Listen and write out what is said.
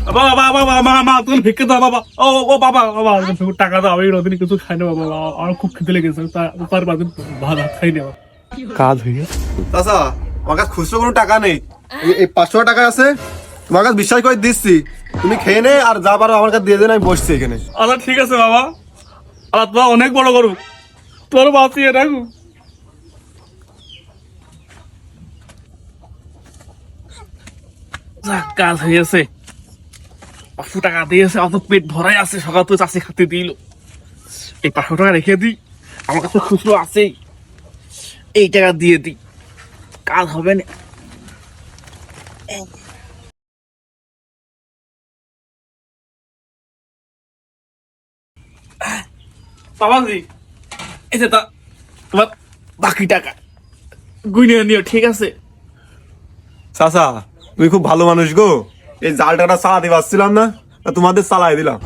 বাবা বাবা বাবা মা তুমি ভিক্ষে দাও বাবা। ও বাবা বাবা টাকা দাও, আমি রদিন কিছু খাই না বাবা, আমার খুব খিদে লেগেছে, তার বাদে ভাত খাই না বাবা। কাজ হয়ে গেছে চাচা, আমার কাছে খুচরো কোনো টাকা নেই, এই 500 টাকা আছে, তোমার কাছে বিশ্বাস করে দিচ্ছি, তুমি খেয়ে নে আর যা পারো আমার কাছে দিয়ে দেন, আমি বসছি এখানে। আচ্ছা ঠিক আছে বাবা, আল্লাহ তোমার অনেক বড় করুক, তোর বাঁচিয়ে রাখু। কাজ হয়েছে, 500 টাকা দিয়েছে, অত পেট ভরাই আছে, সকাল তো চাষি খাতে দিল। এই 500 টাকা রেখে দিই, আমার কাছে খুচরো আছেই, এই টাকা দিয়ে দিই, কাজ হবে না। বাবাজি, এই যে তোমার বাকি টাকা গুনে নিও, ঠিক আছে? চাচা, তুমি খুব ভালো মানুষ গো, এই জাল টাকাটা চালাতে পারছিলাম না, তোমাদের চালাই দিলাম।